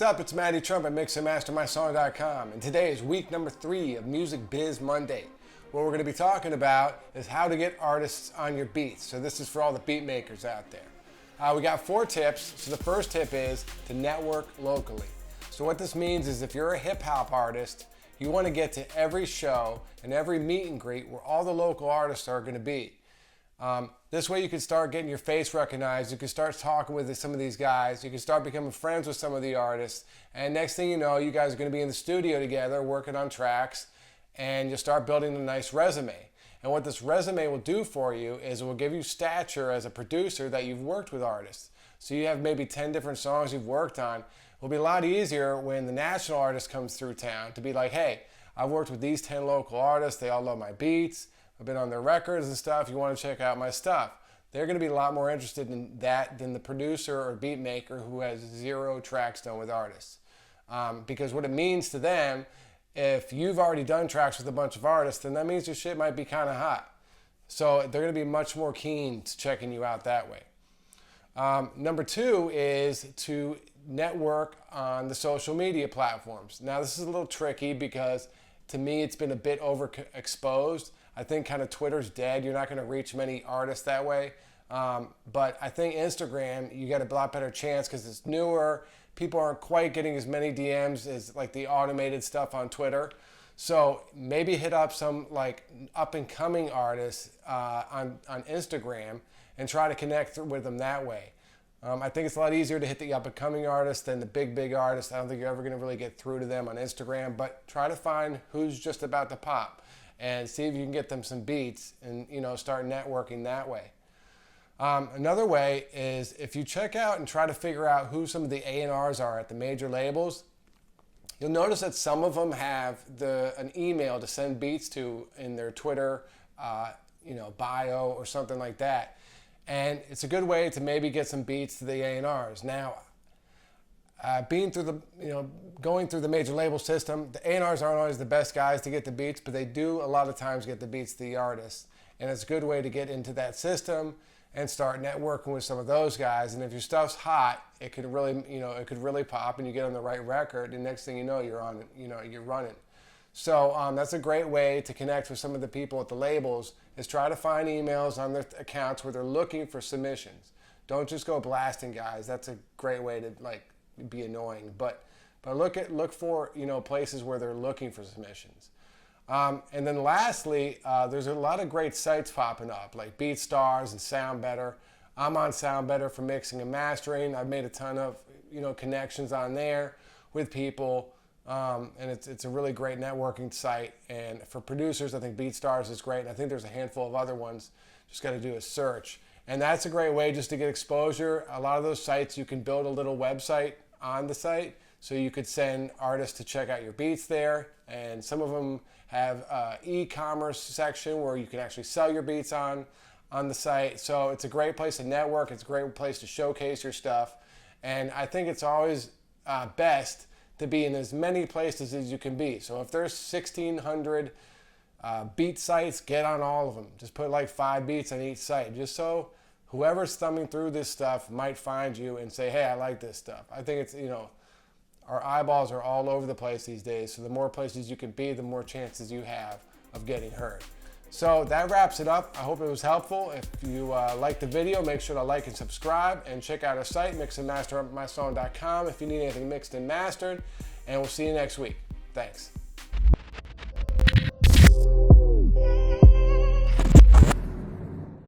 up? It's Matty at mixandmastermysong.com, and today is week number 3 of Music Biz Monday. What we're going to be talking about is how to get artists on your beats. So this is for all the beat makers out there. We got 4 tips. So the first tip is to network locally. So what this means is if you're a hip hop artist, you want to get to every show and every meet and greet where all the local artists are going to be. This way you can start getting your face recognized. You can start talking with some of these guys. You can start becoming friends with some of the artists. And next thing you know, you guys are going to be in the studio together working on tracks, and you'll start building a nice resume. And what this resume will do for you is it will give you stature as a producer that you've worked with artists. So you have maybe 10 different songs you've worked on. It will be a lot easier when the national artist comes through town to be like, hey, I've worked with these 10 local artists. They all love my beats. I've been on their records and stuff. You want to check out my stuff. They're going to be a lot more interested in that than the producer or beat maker who has 0 tracks done with artists. Because what it means to them, if you've already done tracks with a bunch of artists, then that means your shit might be kind of hot. So they're going to be much more keen to checking you out that way. Number 2 is to network on the social media platforms. Now this is a little tricky because to me it's been a bit overexposed. I think kind of Twitter's dead. You're not going to reach many artists that way. But I think Instagram, you got a lot better chance because it's newer. People aren't quite getting as many DMs as like the automated stuff on Twitter. So maybe hit up some like up and coming artists on Instagram and try to connect with them that way. I think it's a lot easier to hit the up and coming artists than the big artists. I don't think you're ever going to really get through to them on Instagram, but try to find who's just about to pop and see if you can get them some beats and, you know, start networking that way. Another way is if you check out and try to figure out who some of the A&Rs are at the major labels, you'll notice that some of them have an email to send beats to in their Twitter bio or something like that. And it's a good way to maybe get some beats to the A&Rs. Now, going through the major label system, the A&Rs aren't always the best guys to get the beats, but they do a lot of times get the beats to the artists. And it's a good way to get into that system and start networking with some of those guys. And if your stuff's hot, it could really pop, and you get on the right record. And next thing you know, you're running. So that's a great way to connect with some of the people at the labels. Is try to find emails on their accounts where they're looking for submissions. Don't just go blasting guys. That's a great way to be annoying. But look for places where they're looking for submissions. And then lastly, there's a lot of great sites popping up like BeatStars and SoundBetter. I'm on SoundBetter for mixing and mastering. I've made a ton of connections on there with people. And it's a really great networking site. And for producers, I think BeatStars is great. And I think there's a handful of other ones. Just got to do a search. And that's a great way just to get exposure. A lot of those sites, you can build a little website on the site. So you could send artists to check out your beats there. And some of them have e-commerce section where you can actually sell your beats on the site. So it's a great place to network. It's a great place to showcase your stuff. And I think it's always best to be in as many places as you can be. So if there's 1,600 beat sites, get on all of them. Just put like 5 beats on each site, just so whoever's thumbing through this stuff might find you and say, hey, I like this stuff. I think it's, our eyeballs are all over the place these days. So the more places you can be, the more chances you have of getting heard. So that wraps it up. I hope it was helpful. If you liked the video, make sure to like and subscribe, and check out our site, mixandmastermysong.com, if you need anything mixed and mastered. And we'll see you next week. Thanks.